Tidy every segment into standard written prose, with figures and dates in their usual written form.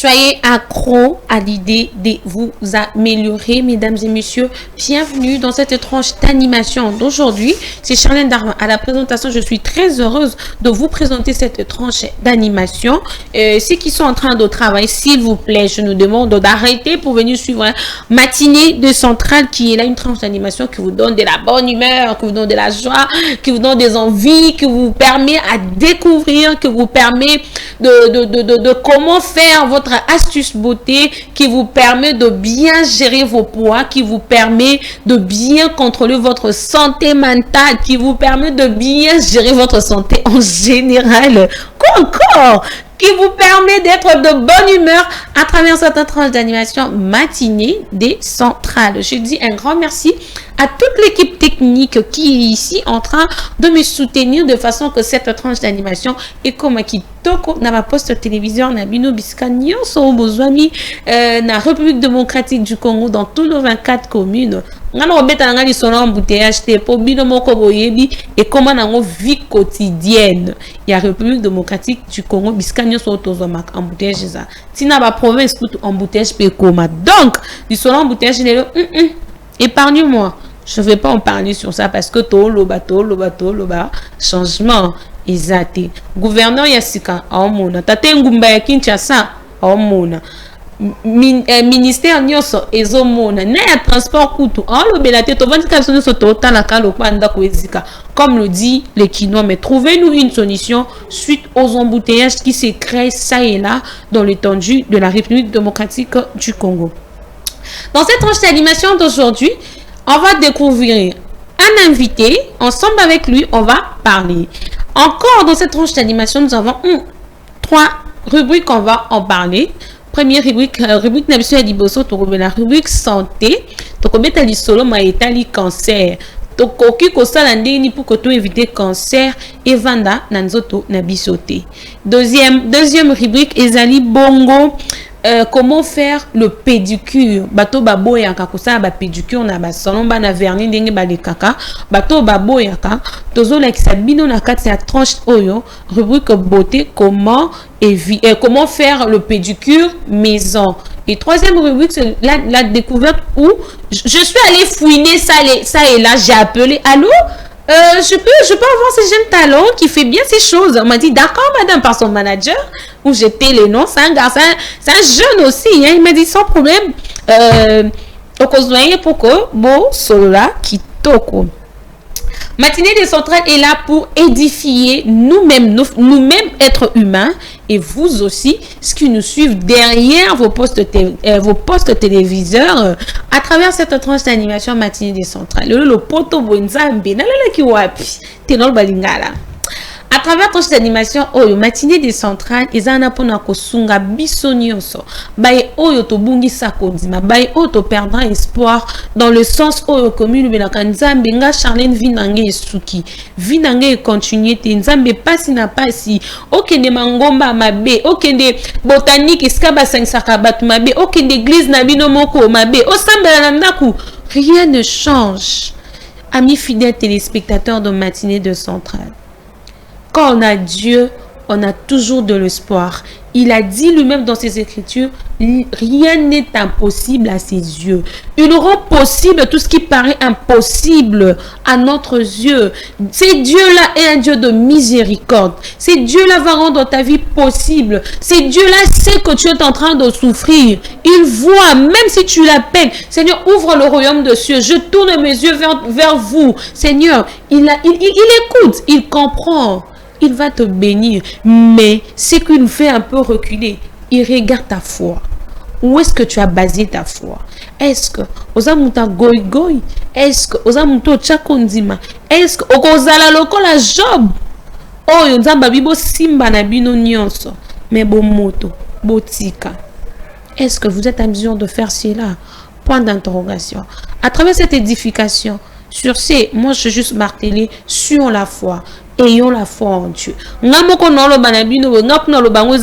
Soyez accro à l'idée de vous améliorer, mesdames et messieurs. Bienvenue dans cette tranche d'animation d'aujourd'hui. C'est Charlène Darma à la présentation. Je suis très heureuse de vous présenter cette tranche d'animation. Ceux qui sont en train de travailler, s'il vous plaît, je nous demande d'arrêter pour venir suivre Matinée de Centrale, qui est là une tranche d'animation qui vous donne de la bonne humeur, qui vous donne de la joie, qui vous donne des envies, qui vous permet à découvrir, qui vous permet de comment faire votre astuce beauté, qui vous permet de bien gérer vos poids, qui vous permet de bien contrôler votre santé mentale, qui vous permet de bien gérer votre santé en général. Quoi encore? Qui vous permet d'être de bonne humeur à travers cette tranche d'animation Matinée des Centrales. Je dis un grand merci à toute l'équipe technique qui est ici en train de me soutenir de façon que cette tranche d'animation est comme qui toko na ma poste télévision na bino biska nyonso bozwami na République démocratique du Congo dans tous les 24 communes. Ngana obeta ngani sona embouteillage te po bino moko boyebi et comment nango vie quotidienne ya République démocratique du Congo biska nyonso tozoma embouteillage za tina ba province tout embouteillage pe koma. Donc du sona embouteillage épargne-moi. Je ne vais pas en parler sur ça parce que loba changement exact. Gouverneur Yassika aomona tate ngumba ya Kinshasa aomona ministère nyonso ezomona na ya transport kutu alobela te to vandika so to tala kalo kwanda kwezika comme le dit les Kinois. Mais trouvez-nous une solution suite aux embouteillages qui se créent ça et là dans l'étendue de la République démocratique du Congo. Dans cette tranche d'animation d'aujourd'hui, on va découvrir un invité. Ensemble avec lui, on va parler. Encore dans cette tranche d'animation, nous avons 3 rubriques qu'on va en parler. Première rubrique, rubrique Nabissu Adiboso, la rubrique santé. Tokobeta li solo ma etali cancer. Tokoki kosala ndeni pour que tu éviter cancer et vanda nanzoto nabisote. Deuxième rubrique, ezali bongo. Comment faire le pédicure? Bato babo yaka kosala ba pédicure na ba salon ba na vernis ndenge ba le kaka. Bato babo yaka tozo la kisabino na kati ya tranche oyo rubrique beauté comment faire le pédicure maison. Et troisième rubrique c'est la découverte où je suis allée fouiner ça et là j'ai appelé allô. Je peux avoir ce jeune talent qui fait bien ces choses. On m'a dit d'accord madame par son manager où j'étais les noms. C'est un garçon, c'est un jeune aussi. Hein. Il m'a dit sans problème. Au cause pour que bon cela qui toko. Matinée des Centrales est là pour édifier nous-mêmes êtres humains et vous aussi, ce qui nous suivent derrière vos postes téléviseurs à travers cette tranche d'animation Matinée des Centrales. Le poto bonzambe na la ki wapi tenol balingala. À travers tranche d'animation oyo Matinée des Centrales ezana pona kosunga biso nyonso baye oyo to bungisa kondima baye oyo to perdre espoir dans le sens oyo commune belaka nzambe nga Charlène vinange esuki vinange continuer te nzambe pasi na pasi okende mangomba mabe okende botanique eska basangsaka batu mabe okende église na bino moko mabe osambela na ndaku rien ne change. Amis fidèles téléspectateurs de Matinée de Centrale, quand on a Dieu, on a toujours de l'espoir. Il a dit lui-même dans ses écritures, rien n'est impossible à ses yeux. Il rend possible tout ce qui paraît impossible à notre yeux. C'est Dieu-là est un Dieu de miséricorde. C'est Dieu-là va rendre ta vie possible. C'est Dieu-là sait que tu es en train de souffrir. Il voit, même si tu l'appelles. Seigneur, ouvre le royaume de cieux. Je tourne mes yeux vers vous. Seigneur, il écoute, il comprend. Il va te bénir, mais ce qui nous fait un peu reculer, il regarde ta foi. Où est-ce que tu as basé ta foi? Est-ce que ozamuta goy goy? Est-ce que ozamuto chakondima? Est-ce que okozala lokola Job? Oh yonzamba bibo simba na bino nyonso, mais bon moto, botika. Est-ce que vous êtes en mesure de faire cela? Point d'interrogation. À travers cette édification, sur ces, moi je juste marteler sur la foi. Ayons la foi en Dieu.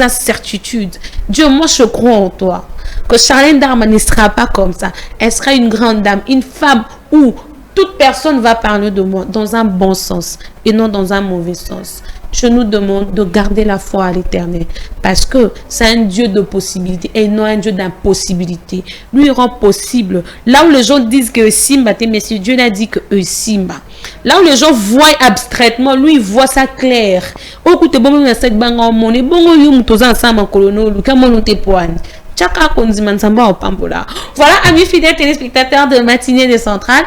Certitude. Dieu, moi je crois en toi. Que Charlène Darma ne sera pas comme ça. Elle sera une grande dame, une femme où toute personne va parler de moi dans un bon sens et non dans un mauvais sens. je nous demande de garder la foi à l'Éternel. Parce que c'est un Dieu de possibilités et non un Dieu d'impossibilité. Lui, il rend possible. Là où les gens disent que Simba, mais si Dieu n'a dit que Simba. Là où les gens voient abstraitement, lui, il voit ça clair. Voilà, amis fidèles téléspectateurs de Matinée des Centrales.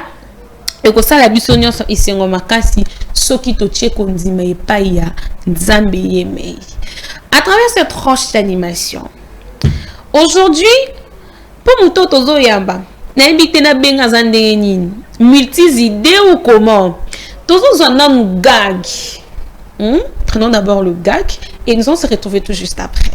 Et que ça, la bisognon ici en makasi, soki toche kondima ya nzambe yemei. À travers cette tranche d'animation, aujourd'hui, pour mouto tozo yamba, na ebite na benga zande nini, multi-idées ou comment, tozo zonam gag. Prenons d'abord le gag et nous allons se retrouver tout juste après.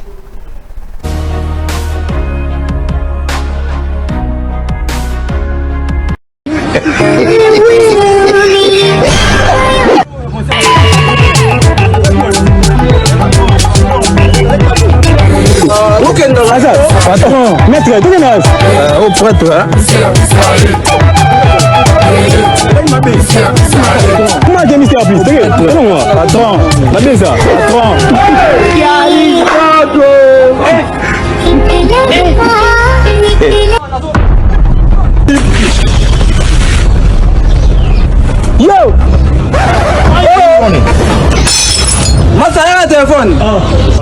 Patron, maître, tout le monde. Au prêtre, hein? Comment j'ai mis ça en plus? Patron, la bien ça, patron. Yo! Masaya téléphone.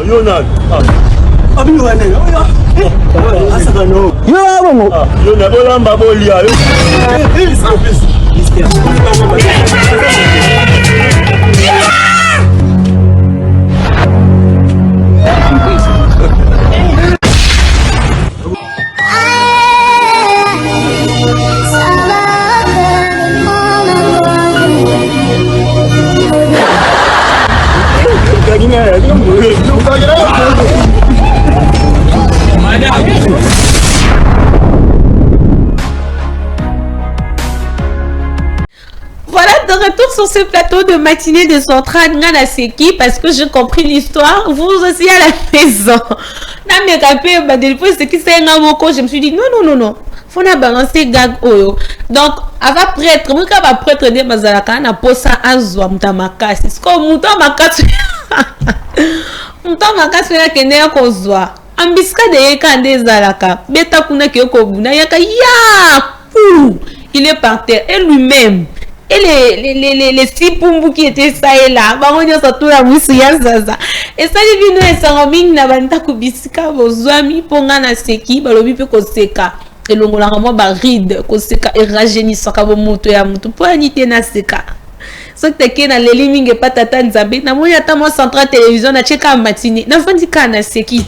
Yonad. Yonad bolamba bolia. Voilà, de retour sur ce plateau de Matinée des Centrales, Ngana Seki, parce que j'ai compris l'histoire, vous aussi à la maison. Je me suis dit, non. Faut na balancer gag oyo. Donc, avant prêtre, moi quand va prêtre de bazalaka na posa azwa mutamakasi. C'est comme mutamakasi. Mutamakasi na kende ya kozwa. Ambiska de yeka ndezalaka. Beta kuna kyoko buna yaka ya. Il est par terre et lui-même. Et les six pumbus qui étaient ça et là, on a tout la moussiya zaza. Et ça les vino et saroming na banta kubisika bozwami ponga na seki balobi pe koseka. Et longola mo ba ride koseka et rajeunissant ka bo moto ya mutu po anité na seka. So te ke na leli mingi patata nzambe na moya ta mo central télévision na cheka matinée. Na fandi ka na seki.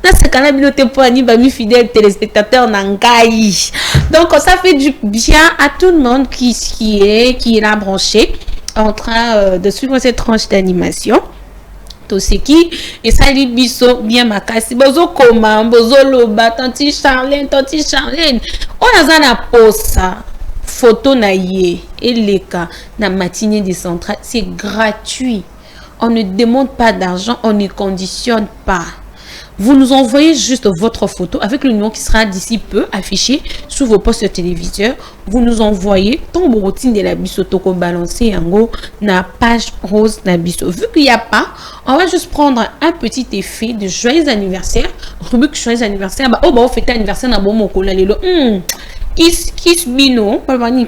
Na seka na bino te po ani ba mi fidèle téléspectateur na ngai. Donc ça fait du bien à tout le monde qui est là branché en train de suivre cette tranche d'animation. Tout ce qui et ça dit biso bien makasi bozo koma bozo loba tanti Charlène on a na posa photo na ye et les cas na Matinée des Centrales, c'est gratuit, on ne demande pas d'argent, on ne conditionne pas. Vous nous envoyez juste votre photo avec le numéro qui sera d'ici peu affiché sur vos postes téléviseurs. Vous nous envoyez ton routine de la bisotoko balancé yango na page rose na biso. Vu qu'il n'y a pas, on va juste prendre un petit effet de joyeux anniversaire. Rubrique joyeux anniversaire. Bah, oh, bah, on fête anniversaire na bon moko la lelo. Kiss bino,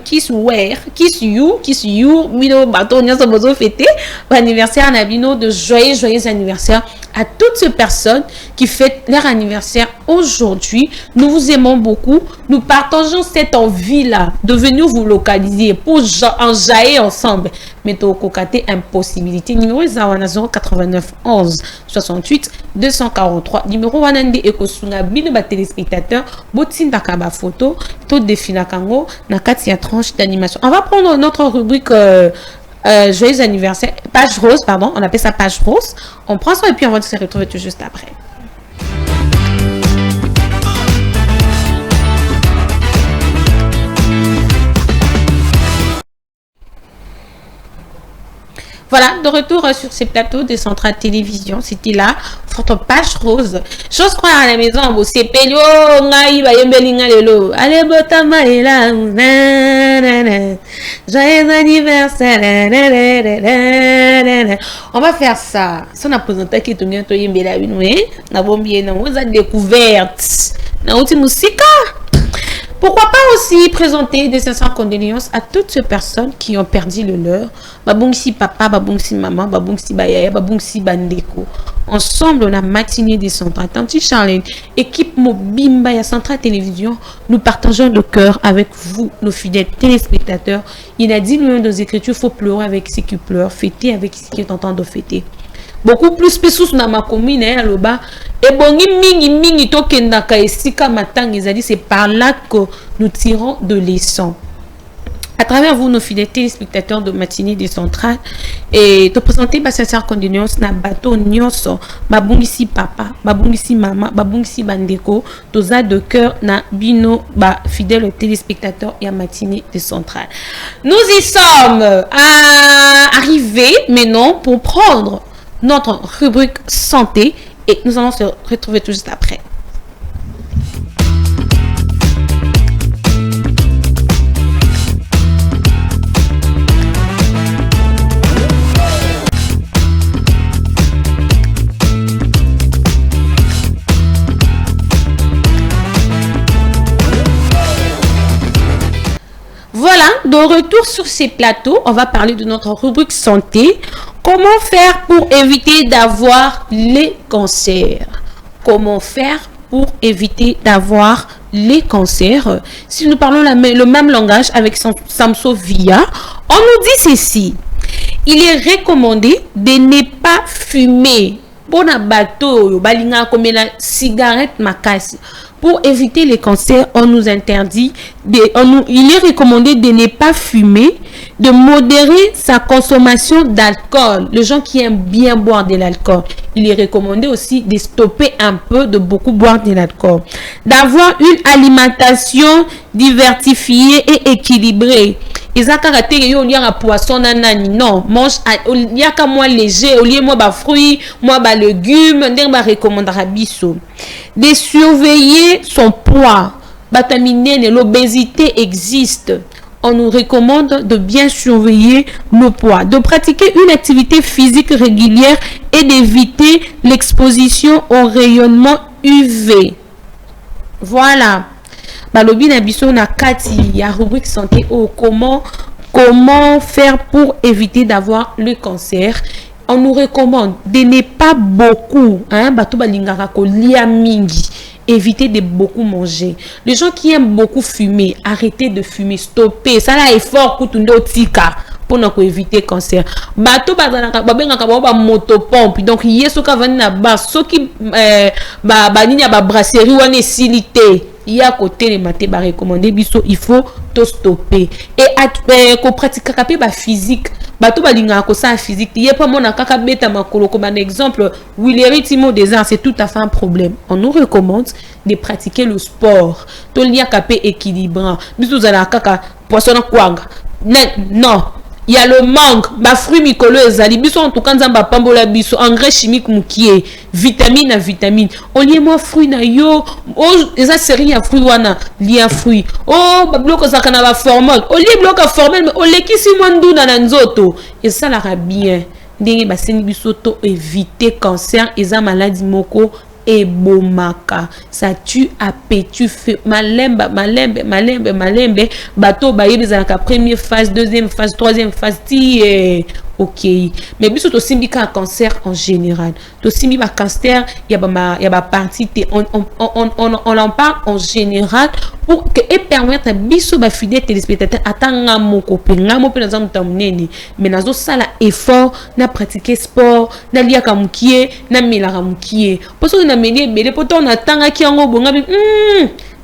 kiss where, kiss you, bino bateau nyasa bozo fêter anniversaire na bino de joyeux anniversaire à toutes ces personnes qui fêtent leur anniversaire aujourd'hui. Nous vous aimons beaucoup, nous partageons cette envie-là de venir vous localiser pour enjailler ensemble. Mais au kokate impossibilité. Numéro 089 11 68 243. Numéro 1 ekosunga bino ba téléspectateurs botinda kaba photo tout défila kango na kati ya tranche d'animation. On va prendre notre rubrique joyeux anniversaire, page rose, pardon, on appelle ça page rose. On prend ça et puis on va se retrouver tout juste après. Voilà, de retour sur ces plateaux de Centrale Télévision. C'était là, votre page rose. J'ose croire à la maison, vous c'est pelio, allez, botama est là. Joyeux anniversaire. On va faire ça. Si on a présenté qui est bien, toi, on a bien découverte. On a musique. Pourquoi pas aussi présenter des sincères condoléances à toutes ces personnes qui ont perdu le leur. Babungsi papa, babungsi maman, babungsi bayaya, babungsi bandeko. Ensemble, la matinée des centrales. Tanti Charlène, équipe Mobimba et Centrale Télévision, nous partageons le cœur avec vous, nos fidèles téléspectateurs. Il a dit l'un de nos écritures, il faut pleurer avec ceux qui pleurent, fêter avec ceux qui sont en train de fêter. Beaucoup plus spéciaux dans ma commune, là-bas. Et bon, mingi tokendaka esika matang, ils a dit c'est par là que nous tirons de l'essence. À travers vous, nos fidèles téléspectateurs de matinée des centrales, et te présenter ma sincère condoléance na bateau nyonso, babungisi papa, babungisi maman, babungisi bandeko, toza de cœur na bino, ba fidèles téléspectateurs et à matinée des centrales. Nous y sommes arrivés maintenant pour prendre notre rubrique santé et nous allons se retrouver tout juste après. Voilà, de retour sur ces plateaux, on va parler de notre rubrique santé. Comment faire pour éviter d'avoir les cancers? Comment faire pour éviter d'avoir les cancers? Si nous parlons le même langage avec Samso Via, on nous dit ceci. Il est recommandé de ne pas fumer. Bon bateau, balinga comme la cigarette makasi. Pour éviter les cancers, on nous interdit, il est recommandé de ne pas fumer, de modérer sa consommation d'alcool. Les gens qui aiment bien boire de l'alcool, il est recommandé aussi de stopper un peu de beaucoup boire de l'alcool. D'avoir une alimentation diversifiée et équilibrée. Poisson non, mange moins léger, au lieu moi fruits, moi légumes, de surveiller son poids. L'obésité existe. On nous recommande de bien surveiller le poids, de pratiquer une activité physique régulière et d'éviter l'exposition au rayonnement UV. Voilà. Balobi na biso na kati ya rubrique santé au comment faire pour éviter d'avoir le cancer. On nous recommande de ne pas beaucoup bato balingaka ko lia mingi, éviter de beaucoup manger. Les gens qui aiment beaucoup fumer, arrêtez de fumer, stoppez. Ça là effort kutundo tika pour ne éviter cancer. Bato bazanaka babengaka ba motopompe. Donc yesoka vani na ba soki ba nini ba brasserie wane silité. Il y a côté les matés ba recommander biso il faut to stopper et ko pratiquer ba physique bato balinga ko ça physique il y a pas mon kaka beta makolo comme un exemple Willery Timo des arts c'est tout à fait un problème. On nous recommande de pratiquer le sport to lia capé équilibrant biso za la kaka poisson kwanga non. Il y a le mangue, ma fruit mikolo ezali biso en tout cas nzamba pambola biso engrais chimique mukie vitamine à vitamine on lié moi fruit na yo oh eza série ya fruit wana lien fruit oh ba bloko zakana ba formol on lié bloka formel mais on lekisi mwanduna na nzoto et ça la bien ndenge ba seni biso to éviter cancer eza maladie moko et bomaka ça tue appétit malembe bateau baye bizaka première phase deuxième phase troisième phase ok mais biso to simbika cancer en général to simbi ba cancer ya ba partie on en parle en général pour que et permettre biso ba fidèle téléspectateur atanga moko pe ngamo pe naza mutamunene mais nazo sala effort na pratiquer sport na liaka mukie na milaka mukie parce que na meni belé poto on atanga ki yango bonga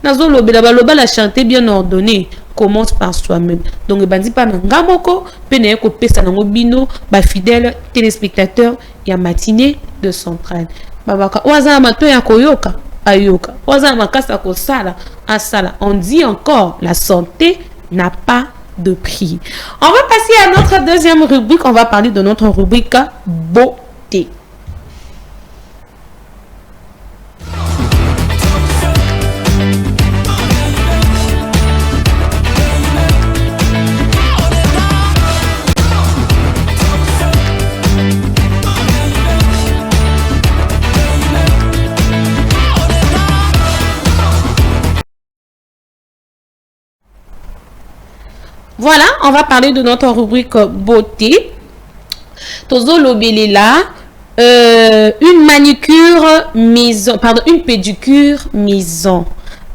nazo lobela baloba la chanter bien ordonné commence par soi-même. Donc bandi pa ngamoko pe na ko pesa nango bino ba fidèle téléspectateur ya matinée de centrale. Babaka waza mato ya koyoka waza makasa ko sala asala. On dit encore la santé n'a pas de prix. On va passer à notre deuxième rubrique. On va parler de notre rubrique beauté. Voilà, on va parler de notre rubrique beauté. Tozo Lobelela, une manicure maison, pardon, une pédicure maison.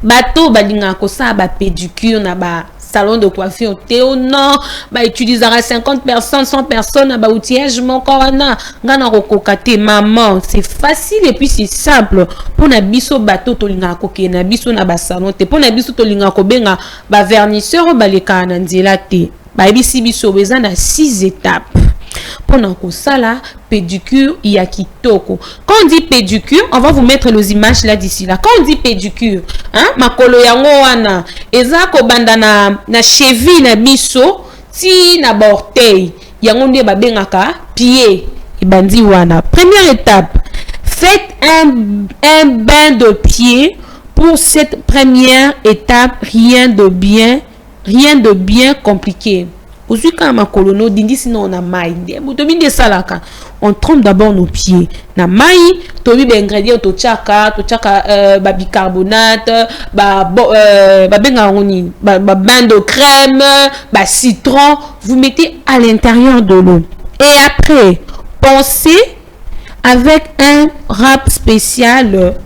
Bateau balinga kosa ba pédicure na ba salon de coiffure théo non, ba utilisera 50 personnes, 100 personnes ba outillage mon corona, ngana kokokate maman, c'est facile et puis c'est simple. Pour na biso bateau tolinga koke na biso na ba salon te, pour na biso tolinga ko benga ba vernisseur ba leka na nzela te. Ba bisi biso beza na 6 étapes. Pendant que ça là, pédicure, il y a kitoko. Quand on dit pédicure, on va vous mettre les images là d'ici là. Quand on dit pédicure, hein, makolo yango wana, eza ko banda na cheville na biso, ti na orteil, yango nde ba bengaka pied, et bandi wana. Première étape, faites un bain de pied. Pour cette première étape, rien de bien compliqué. Aujourd'hui, quand ma colono dindi sinon on a maï. On trempe d'abord nos pieds. Na maï, tobi ba ingrédients to chaka ba bicarbonate, ba bain de crème, ba citron. Vous mettez à l'intérieur de l'eau. Et après, pensez avec un râpe spécial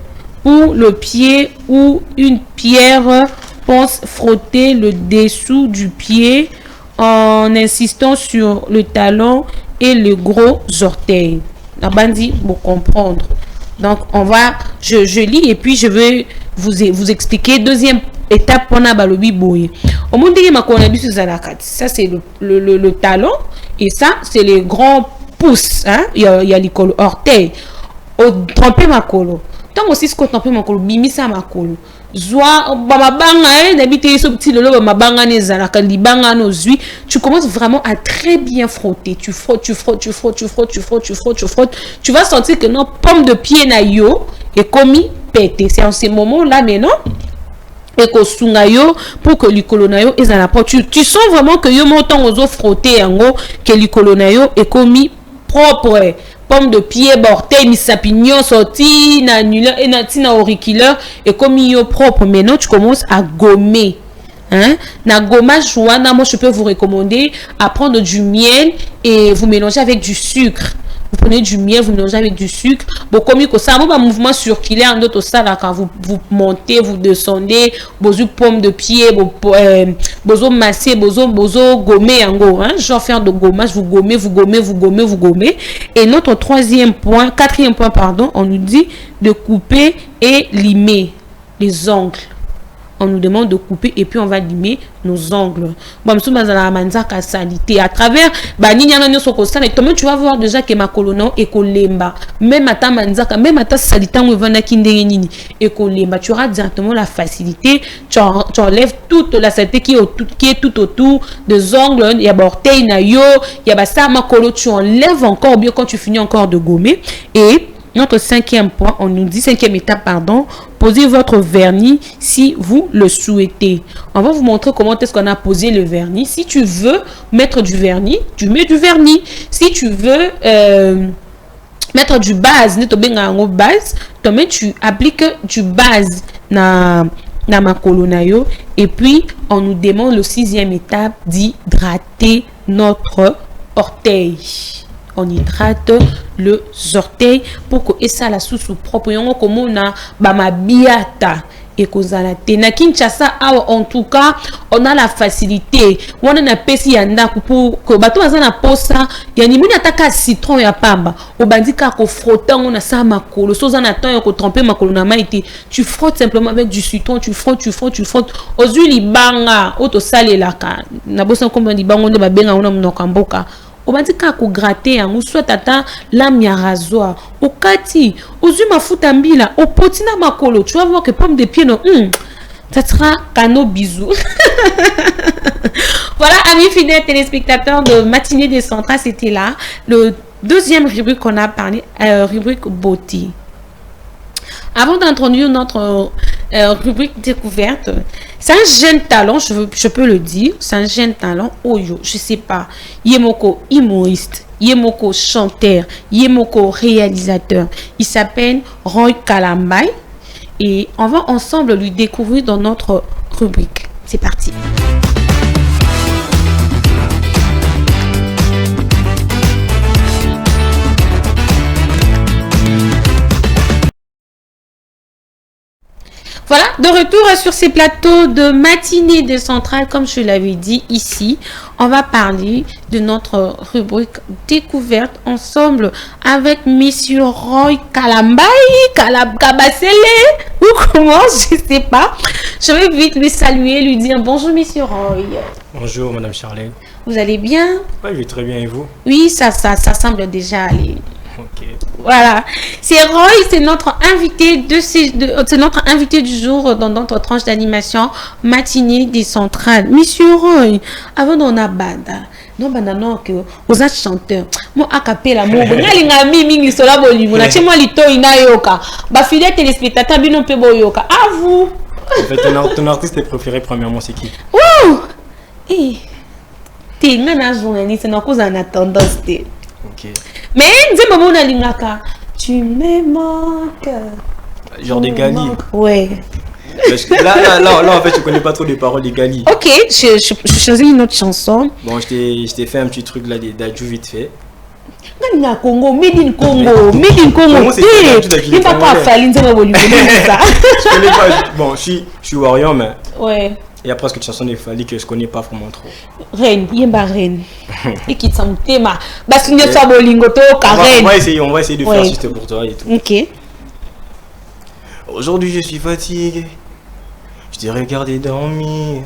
pour le pied ou une pierre. Pense frotter le dessous du pied en insistant sur le talon et le gros orteil. La bandit pour comprendre. Donc on va, je lis et puis je vais vous expliquer. Deuxième étape pour na balobi boye. Au monde ma konabisu zanakat. Ça c'est le talon et ça c'est les grands pouces. Hein? Il y a l'école orteil. Au tremper ma colo. Tant aussi ce qu'on tremper ma colo, bimi ça ma colo. Tu commences vraiment à très bien frotter. Tu frottes. Tu vas sentir que notre pomme de pied na yo est commis pété. C'est en ces moments-là maintenant et que sungayo pour que l'icolonayo est à la porte. Tu sens vraiment que yo montant aux os frottés en gros que l'icolonayo est commis propre. Pomme de pied, orteil, misapignon, sorti, na annulaire et na auriculaire et comme il est propre. Maintenant, tu commences à gommer. Hein? Na gommage, moi je peux vous recommander à prendre du miel et vous mélanger avec du sucre. Vous prenez du miel, vous mélangez avec du sucre. Bon, comme il ça, un mouvement circulaire, d'autres ça là quand vous montez, vous descendez, bozo pomme de pied, bozo massé, bozo gommer en gros, hein, genre faire de gommage, vous gommez. Et notre quatrième point, pardon, on nous dit de couper et limer les ongles. On nous demande de couper et puis on va limer nos ongles. Bon, à travers tu vas voir déjà que ma colonne est kolemba. Même à ta manzaka, même à ta salita, et kolemba. Tu auras directement la facilité. Tu enlèves toute la saleté qui est tout autour des ongles. Il y a orteil na yo, il y a ça ma colo. Tu enlèves encore bien quand tu finis encore de gommer. Et notre cinquième étape, pardon, posez votre vernis si vous le souhaitez. On va vous montrer comment est-ce qu'on a posé le vernis. Si tu veux mettre du vernis, tu mets du vernis. Si tu veux mettre du base, tu appliques du base na ma colonayo. Et puis, on nous demande le sixième étape d'hydrater notre orteil. On hydrate le orteil pour que ça la sous propre yongo comme on a ma biata et kozala te na Kinshasa en tout cas on a la facilité on a pesi yanda pour que bato bazana posa ya ni muni ataka citron ya pamba obandika ko frotter on a ça makolo so zana temps ko tremper makolo na maïté tu frottes simplement avec du citron tu frottes aux huiles banga auto salé la ka na bosa comme di bango de babenga on a mnokamboka. On va dire qu'on gratter en soit tata lame ya rasoir au kati aux humains foutambila au potina makolo tu vas voir que pomme de pied non ça sera cano bisous. Voilà, amis fidèles téléspectateurs de Matinée des Centrales, c'était là. Le deuxième rubrique qu'on a parlé, rubrique beauté. Avant d'introduire notre rubrique découverte, c'est un jeune talent, je peux le dire, c'est un jeune talent, Oyo, je sais pas, Yemoko humoriste, Yemoko chanteur, Yemoko réalisateur. Il s'appelle Roy Kalambay et on va ensemble lui découvrir dans notre rubrique. C'est parti. Voilà, de retour sur ces plateaux de Matinée des Centrales, comme je l'avais dit ici, on va parler de notre rubrique découverte ensemble avec Monsieur Roy Kalambay, Kabasele, ou comment, je sais pas. Je vais vite lui saluer, lui dire bonjour Monsieur Roy. Bonjour Madame Charlène. Vous allez bien? Oui, je vais très bien et vous? Oui, ça semble déjà aller. Ok. Voilà, c'est Roy, c'est notre invité c'est notre invité du jour dans notre tranche d'animation Matinée des Centrales. Monsieur Roy, avant d'on a banda, non banda non que vous êtes chanteur. Moi a cappella mo ngalinga mimi sola bolimo na chemo lito ina yoka. Ba fidèle téléspectateur bino pe boyoka. À vous. En fait, ton artiste préféré premièrement c'est qui? Ouh. Eh. T'es ngana journaliste na cause en tendance te. Ok. Mais tu me manques. Genre des Gali. Ouais. Parce que là, en fait, je connais pas trop les paroles des Gali. Ok, je choisis une autre chanson. Bon, je t'ai fait un petit truc là d'Adjou vite fait. Congo, made in Congo, made in Congo. Il va pas faire l'interview. Je connais pas. Bon, je suis Warrior, mais. Ouais. Il y a presque des chansons de Fali que je connais pas vraiment trop. Reine, Yemba Reine. Et qui s'en thème. Parce qu'il y a ça, Bolingo, on va essayer de faire juste pour toi et tout. Ok. Aujourd'hui, je suis fatigué. Je t'ai regardé dormir.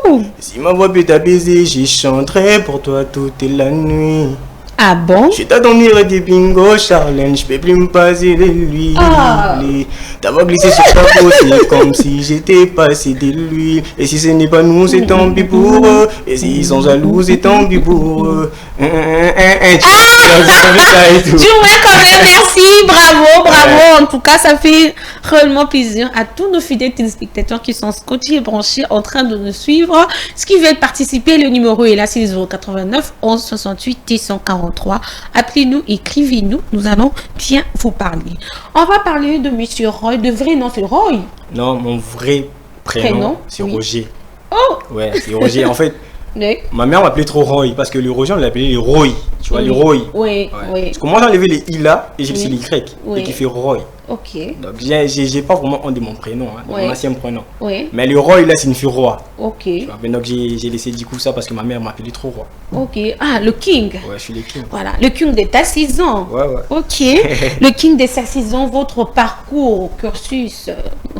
Ouh. Si ma voix peut t'apaiser, je chanterai pour toi toute la nuit. Ah bon? Je t'attendrai des bingo, Charlène, je peux plus me passer de lui. Ah. Ta voix glissée sur ta peau, c'est comme si j'étais passé de lui. Et si ce n'est pas nous, c'est tant pis pour eux. Et s'ils sont jaloux, c'est tant pis pour eux. Tu vois quand même, merci, bravo. En tout cas, ça fait réellement plaisir à tous nos fidèles téléspectateurs qui sont scotchés et branchés en train de nous suivre. Ce qui veulent participer, le numéro est là, c'est 089 11 68 143. Appelez-nous, écrivez-nous, nous allons bien vous parler. On va parler de Monsieur Roy, de vrai nom, c'est Roy. Non, mon vrai prénom, c'est Roger. Oh. Ouais, c'est Roger. En fait, oui. Ma mère m'appelait trop Roy parce que le Roger, on l'appelait le Roy. Tu vois, le Roy. Oui, oui. Parce que moi, j'ai enlevé les I là et j'ai laissé les Y et qui fait Roy. Ok. Donc, j'ai pas vraiment honte de mon prénom, hein, de mon ancien prénom. Oui. Mais le Roy là signifie roi. Ok. Tu vois, donc, j'ai laissé du coup ça parce que ma mère m'appelait trop roi. Ok. Ah, le King. Ouais, je suis le King. Voilà, le King de ta saison. Ouais, ouais. Ok. Le King de sa saison, votre parcours, cursus,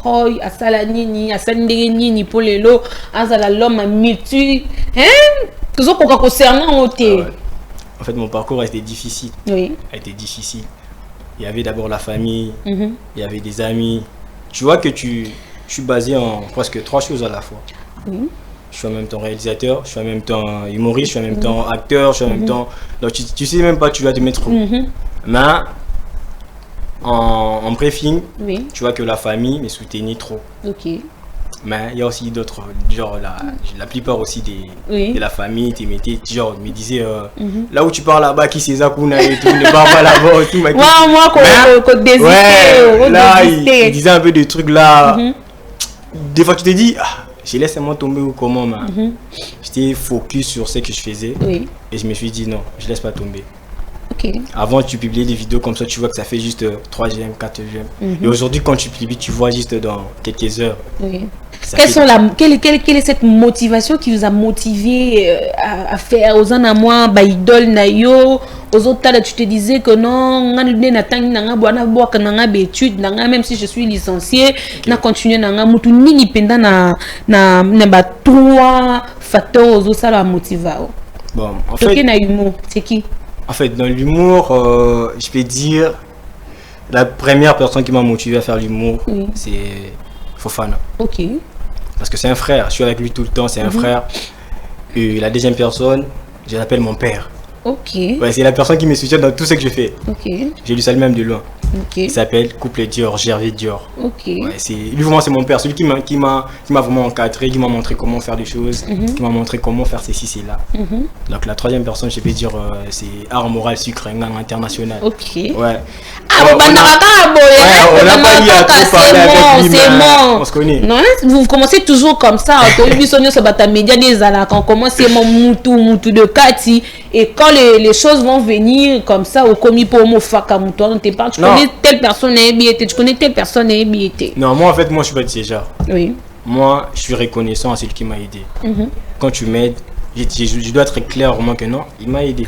Roy, Asalanini, Asalinini, Polelo, Azalalom, Mitu. Hein? Tout ça concernant au thé. En fait, mon parcours a été difficile. Oui. A été difficile. Il y avait d'abord la famille, il y avait des amis. Tu vois que je suis basé en presque 3 choses à la fois. Oui. Je suis en même temps réalisateur, je suis en même temps humoriste, je suis en même temps acteur, je suis en même temps... Donc tu sais même pas tu vas te mettre où. Mais en briefing, tu vois que la famille me soutenait trop. Ok. Mais il y a aussi d'autres, genre la plupart aussi de la famille, genre me disaient là où tu pars là-bas, qui c'est Zakuna et tout, ne pars pas là-bas et tout. Moi, qu'on désiste. Ouais, là, ils disaient un peu de trucs là. Des fois, tu te dis, je laisse moi tomber ou comment, mais j'étais focus sur ce que je faisais. Et je me suis dit, non, je laisse pas tomber. Okay. Avant, tu publiais des vidéos comme ça, tu vois que ça fait juste 3 GM, 4 GM. Et aujourd'hui, quand tu publies, tu vois juste dans quelques heures. Quelle est cette motivation qui vous a motivé à faire aux anamoi, idol nayo, aux autres tas, tu te disais que non, même si je suis licencié, na continuer na mutu nini penda na ba 3 facteurs aux autres ça la motiva. Bon, en fait, c'est qui? En fait, dans l'humour, je peux dire, la première personne qui m'a motivé à faire l'humour, c'est Fofana. Ok. Parce que c'est un frère, je suis avec lui tout le temps, c'est un frère. Et la deuxième personne, je l'appelle mon père. Ok. Ouais, c'est la personne qui me soutient dans tout ce que je fais. Ok. Je lui salue même de loin. Ok. Il s'appelle Couple Dior, Gervais Dior. Ok. Ouais, lui vraiment c'est mon père, celui qui m'a vraiment encadré, qui m'a montré comment faire des choses, qui m'a montré comment faire ceci, cela. Donc la troisième personne, je vais dire, c'est Art Moral Sucre International. Ok. Ouais. Ah, on n'a pas dit à tout parler avec lui, mais on se connaît. Non, vous commencez toujours comme ça. On commence Moutou de Kati. Et quand les choses vont venir comme ça, au commis pour mon fakamuto, tu connais telle personne tu connais telle personne Non, moi en fait, moi je suis pas de ces genres. Oui. Moi, je suis reconnaissant à celui qui m'a aidé. Quand tu m'aides, je dois être clair vraiment que non, il m'a aidé.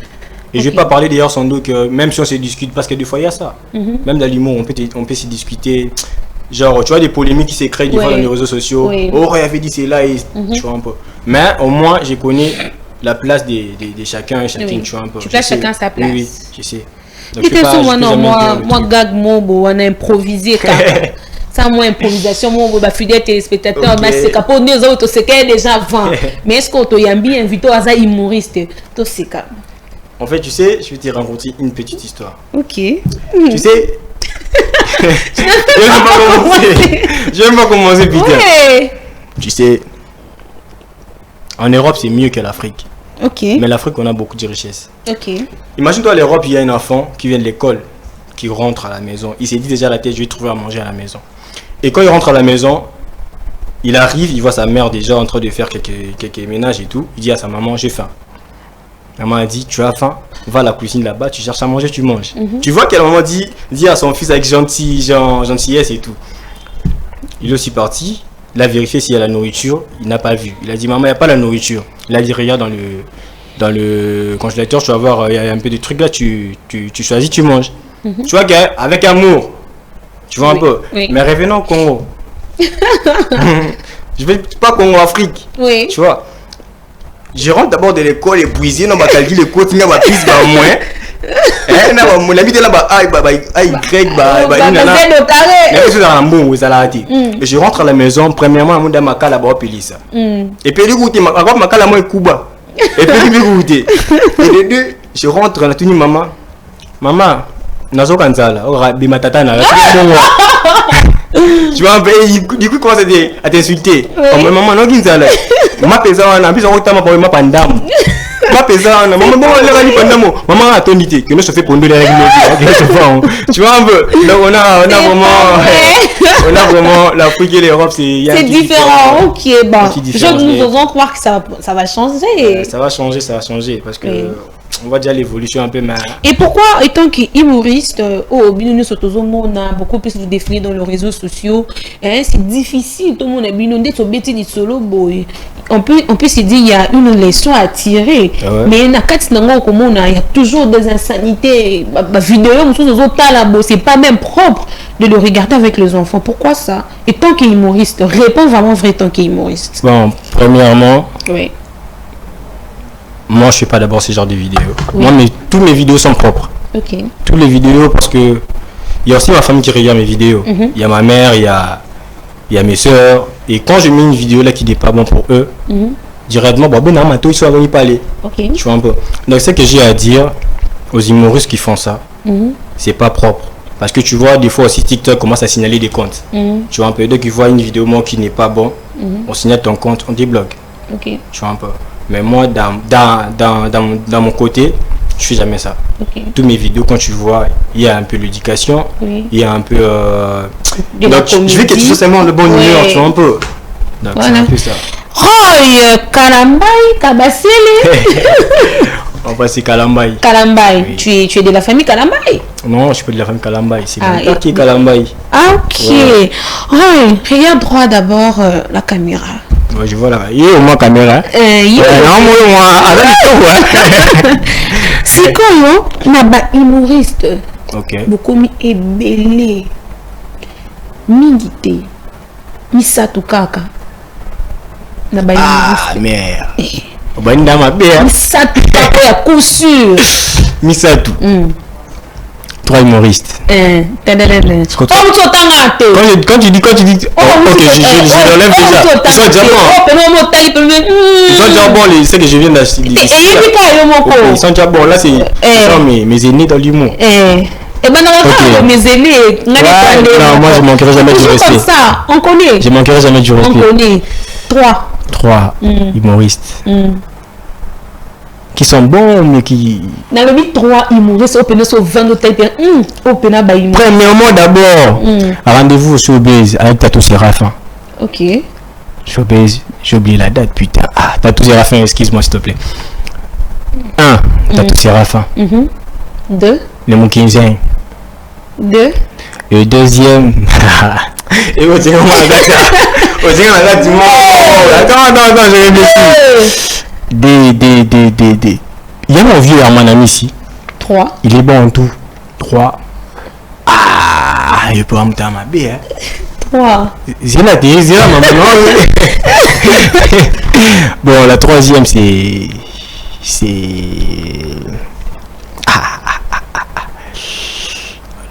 Et je vais pas parler d'ailleurs sans doute que même si on se discute, parce que des fois il y a ça. Même dans l'humour, on peut se discuter. Genre, tu vois des polémiques qui se créent des fois dans les réseaux sociaux. Oh, il avait dit c'est là, tu vois un peu. Mais au moins, je connais la place de chacun et chacune, tu vois un peu. Tu places chacun sa place. Oui, je sais. Donc, moi, gag, on a improvisé. Ça, moi, improvisation, moi, fidèle téléspectateur, c'est capot, nous autres, c'est qu'il y a déjà 20. Mais est-ce qu'on t'a bien invité à un humoriste? C'est calme. En fait, tu sais, je vais te raconter une petite histoire. Ok. Tu sais, je vais pas commencer, Peter. Ouais. Tu sais, en Europe, c'est mieux que l'Afrique. Ok. Mais l'Afrique, on a beaucoup de richesses. Ok. Imagine-toi, l'Europe, il y a un enfant qui vient de l'école, qui rentre à la maison. Il s'est dit déjà à la tête, je vais trouver à manger à la maison. Et quand il rentre à la maison, il arrive, il voit sa mère déjà en train de faire quelques ménages et tout. Il dit à sa maman, j'ai faim. Maman a dit, tu as faim, va à la cuisine là-bas, tu cherches à manger, tu manges. Tu vois qu'elle maman dit à son fils avec gentillesse et tout. Il est aussi parti, il a vérifié s'il y a la nourriture, il n'a pas vu. Il a dit, maman, il n'y a pas la nourriture. Il a dit, regarde dans le congélateur, tu vas voir, il y a un peu de trucs là, tu choisis, tu manges. Tu vois qu'avec amour, tu vois un peu. Oui. Mais revenons au Congo. Je vais pas Congo, Afrique. Oui. Tu vois. Je rentre d'abord de l'école épuisé, non, je dis les côtes, il y a ma piste, moins. Mon ami de là, et je rentre à la maison, premièrement, je ma cala là-bas, et puis, ma cala moi, Cuba. Et puis, et de deux, je rentre, on a tenu maman. Maman, nazo kanzala, bima tata na. Tu vois, du coup, commence à t'insulter. Maman, non, kinzala. Ma pesa na biso otama pour ma pandam. Ma pesa na maman la pandamo. Maman a tonité que nous se fait pondre les règles. Tu vois un peu. Donc on a vraiment l'Afrique et l'Europe, c'est différent. OK, bon. Nous osons croire que ça va changer. Ça va changer parce que on va dire l'évolution un peu mal. Et pourquoi, étant qu'humoriste, on a beaucoup plus vous définir dans les réseaux sociaux, c'est difficile, tout le monde a binondé sur bêtis du solo boy. On peut se dire il y a une leçon à tirer, mais il y a toujours des insanités. Vidéo, c'est pas même propre de le regarder avec les enfants. Pourquoi ça? Et tant qu'humoriste, réponds vraiment vrai tant qu'humoriste. Bon, premièrement. Oui. Moi, je fais pas d'abord ce genre de vidéos. Oui. Moi, tous mes vidéos sont propres. Ok. Toutes les vidéos, parce que il y a aussi ma famille qui regarde mes vidéos. Il y a ma mère, il y a mes soeurs. Et quand je mets une vidéo là qui n'est pas bon pour eux, directement, ils sont venus parler. Okay. Tu vois un peu. Donc, ce que j'ai à dire aux humoristes qui font ça, c'est pas propre. Parce que tu vois, des fois aussi TikTok commence à signaler des comptes. Tu vois un peu. Donc, ils voient une vidéo moi qui n'est pas bon, on signale ton compte, on débloque. Okay. Tu vois un peu. Mais moi, dans mon côté, je fais jamais ça. Okay. Toutes mes vidéos, quand tu vois, il y a un peu l'éducation, il y a un peu... donc, je vais quelque chose seulement de bonne humeur, tu vois un peu. Donc, voilà. C'est un peu ça. Oh, Kalambai, Kabasele. On va passer Kalambai. Kalambai. Oui. Tu es de la famille Kalambai? Non, je suis pas de la famille Kalambai. C'est mon père qui est Kalambai. Ah, ok. Ouais. Oh, regarde droit d'abord la caméra. Ouais, je vois là. Il y a au moins caméra. C'est quoi, on a humoriste. Ok. Beaucoup ébélé. Mingité. Misatu kaka. Ah, merde. Misatu kaka, coup sûr. Misatu. 3 humoristes. Quand tu dis, ok, je l'enlève déjà. Ils sont déjà bons. Ils sont déjà bons, ceux que je viens d'acheter. Ils sont déjà bons. Là, c'est mes aînés dans l'humour. Mes aînés. Non, moi, je manquerai jamais du respect. Comme ça, on connaît. Je manquerai jamais du respect. On connaît. 3 humoristes. Qui sont bons, mais qui... Dans le 3 humoristes, au 20 de tête. Premièrement, d'abord, rendez-vous au Showbiz avec Tatou Séraphin. Ok. Showbiz, j'ai oublié la date, putain. Ah, Tatou Séraphin, excuse-moi, s'il te plaît. 1. Tatou Séraphin. 2. Le Moukinzin. 2. Et le deuxième... Et vous tirez moi la date. Vous tirez la date du monde. Attends, je réfléchis. Il y a mon vieux Herman Ami ici. 3. Il est bon en tout. 3. Ah, je peux remonter à ma baie. 3. C'est la télé, maman. Bon, la troisième, c'est...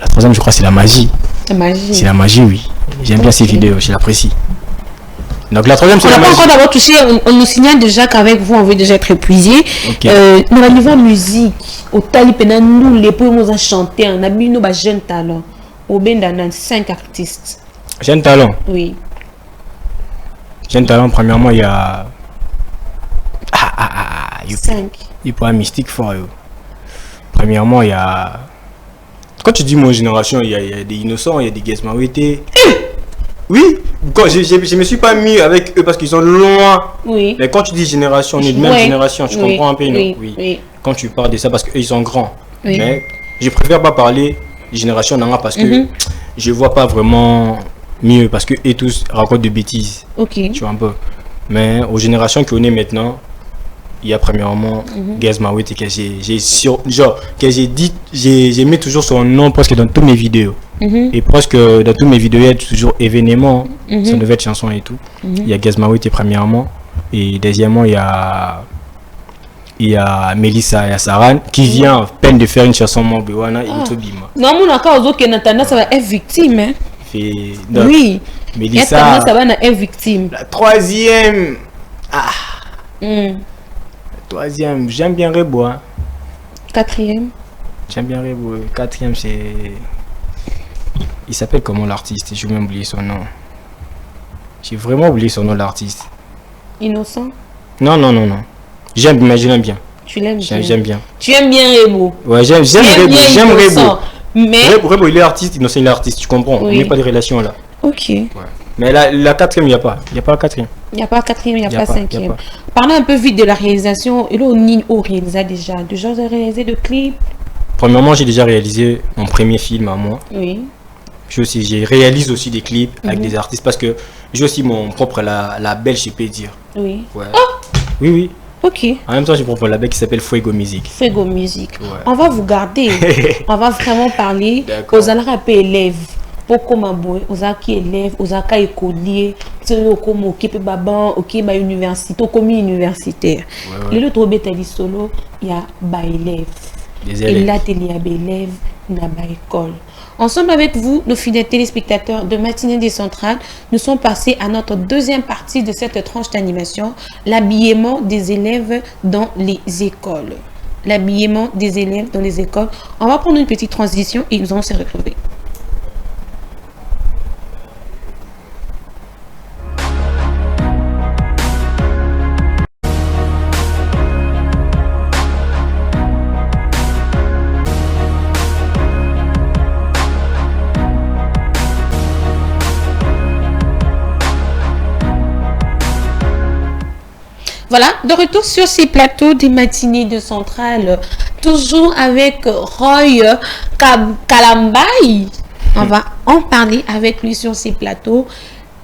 La troisième, je crois, c'est la magie. La magie. C'est la magie, oui. J'aime bien ces vidéos, je l'apprécie. Donc la troisième, c'est la magie. On n'a pas encore d'abord touché, on nous signale déjà qu'avec vous, on veut déjà être épuisé. Okay. Dans la nouvelle musique, au Talipena, nous, les poèmes, nous a chanté, on a mis nos jeunes talents. Au Bendana, 5 artistes. Jeunes talents? Oui. Jeunes talents, premièrement, il y a... 5. Il peut être mystique fort. Premièrement, il y a... Quand tu dis mon génération, il y a des innocents, il y a des Guesmawete. Oui, quand je me suis pas mis avec eux parce qu'ils sont loin. Oui. Mais quand tu dis génération, on est de même génération, je comprends un peu. Oui. Quand tu parles de ça parce qu'eux ils sont grands. Oui. Mais je préfère pas parler de génération Nanga parce que je vois pas vraiment mieux parce que eux tous racontent de bêtises. Ok. Tu vois un peu. Mais aux générations qu'on est maintenant, il y a premièrement Guesmawete que j'ai mis toujours son nom presque dans toutes mes vidéos. Et presque dans toutes mes vidéos, il y a toujours événements, ça devait être chanson et tout. Il y a Guesmawete premièrement. Et deuxièmement, il y a Melissa et Saran qui vient à peine de faire une chanson Mobewana et Bima. Non, mon accord aux autres qui n'entendent ça va être victime. Hein? Donc, oui. Melissa, ça va être victime. La troisième. Troisième, j'aime bien Rebo. Hein. 4e. J'aime bien Rebo. 4e, c'est... Il s'appelle comment l'artiste? J'ai même oublié son nom. J'ai vraiment oublié son nom, l'artiste. Innocent? Non. J'aime, mais je l'aime bien. Tu l'aimes bien? J'aime bien. Tu aimes bien Rebo? Ouais, j'aime Rebo. J'aime Rebo. Mais... Rebo, il est artiste, Innocent, il est artiste, tu comprends? Oui. Il n'y a pas de relation là. Ok. Ouais. Mais la 4e, il n'y a pas. Il n'y a pas la 4e. Il n'y a pas 4e, il n'y a pas 5e. Parlons un peu vite de la réalisation. Et là, on réalise déjà. Déjà, vous avez réalisé de clips? Premièrement, j'ai déjà réalisé mon premier film à moi. Oui. Je réalise aussi des clips avec des artistes parce que j'ai aussi mon propre label, je peux dire. Oui. Ouais. Oui. Ok. En même temps, j'ai mon propre label qui s'appelle Fuego Music. Fuego Music. Ouais. On va vous garder. On va vraiment parler aux élèves. Pourquoi aux élèves, aux écoliers, aux occupés baban, aux université, aux commis universitaires. Le autre solo, il y a élèves. Et là, il y a élèves, il y a école. Ensemble avec vous, nos fidèles téléspectateurs de Matinée Décentrale, nous sommes passés à notre deuxième partie de cette tranche d'animation, l'habillement des élèves dans les écoles. L'habillement des élèves dans les écoles. On va prendre une petite transition et nous allons se retrouver. Voilà, de retour sur ces plateaux des matinées de Centrale, toujours avec Roy Kalambay. On va en parler avec lui sur ces plateaux.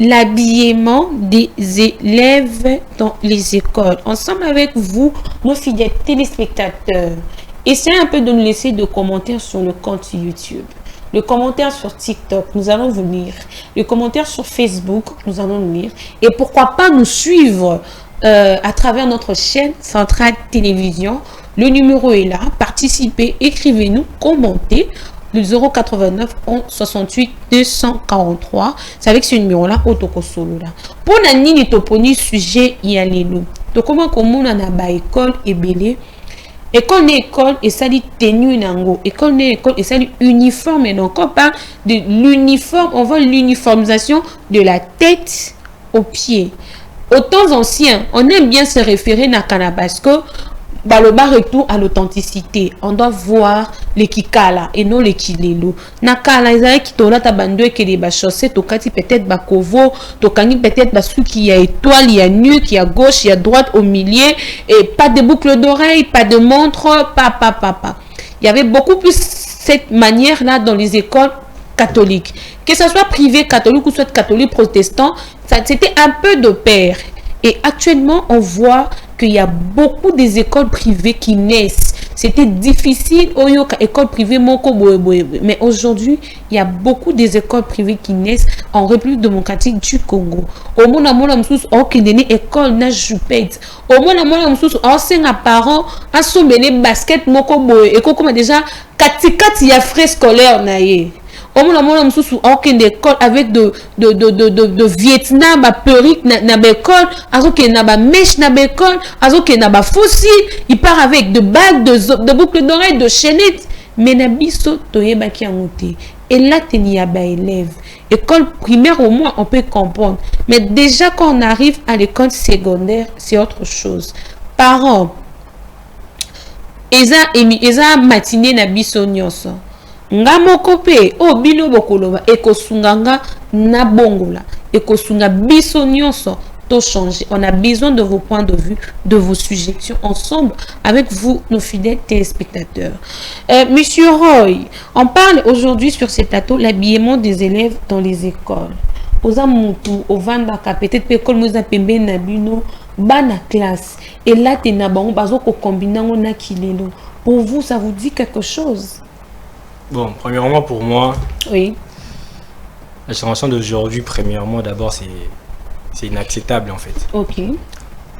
L'habillement des élèves dans les écoles. Ensemble avec vous, nos fidèles téléspectateurs, essayez un peu de nous laisser de commentaires sur le compte YouTube. Le commentaire sur TikTok, nous allons vous lire. Le commentaire sur Facebook, nous allons nous lire. Et pourquoi pas nous suivre à travers notre chaîne Centrale Télévision. Le numéro est là. Participez, écrivez-nous, commentez. le 089 11 68 243. C'est avec ce numéro-là, Otoko Solo. Pour Nani Toponi, sujet Yalelo. Donc, comment on a une école et belé. École n'est école et ça dit tenue nango. École n'est école et ça dit uniforme. Et donc, on parle de l'uniforme, on voit l'uniformisation de la tête aux pieds. Aux temps anciens, on aime bien se référer à Kanabasco. Baloba retour à l'authenticité. On doit voir les kikala et non les kilelo. Nakala ils qui tola tabando et que les chaussées tokati peut-être bakovo, tokani peut-être basou qui y a étoile, il y a nu, qui y a gauche, il y a droite au milieu et pas de boucle d'oreille, pas de montre, pas. Il y avait beaucoup plus cette manière là dans les écoles catholiques. Que ce soit privé catholique ou soit catholique protestant, c'était un peu de pair. Et actuellement, on voit qu'il y a beaucoup des écoles privées qui naissent. C'était difficile, école privée, mais aujourd'hui, il y a beaucoup des écoles privées qui naissent en République démocratique du Congo. Au monde, école na jupette. Au monde, enseigne parents, à sommer basket, et comme déjà, katikati ya frais scolaires naie. Au monde, aucune école avec de Vietnam, à perruque, na l'école, na ba mèche, na l'école, na ba fossile, il part avec de bagues, de boucles d'oreilles, de chaînettes, mais na biso toyeba ki amoté. Et là, tu n'y a pas élève. École primaire, au moins, on peut comprendre. Mais déjà, quand on arrive à l'école secondaire, c'est autre chose. Parents, eza matinée na biso nyonso. Nga mokope o bino bokoloba ekosunganga na bongola ekosunga biso nyonso to changer. On a besoin de vos points de vue, de vos suggestions ensemble avec vous, nos fidèles téléspectateurs. Monsieur Roy, on parle aujourd'hui sur ce plateau l'habillement des élèves dans les écoles. Aux amutu, au vandaka, peut-être école moza pembe na bino, bana classe. Et là t'es na bango bazo ko combina na kilelo. Pour vous, ça vous dit quelque chose? Bon, premièrement, pour moi, oui. La génération d'aujourd'hui, premièrement, d'abord, c'est inacceptable en fait. Ok.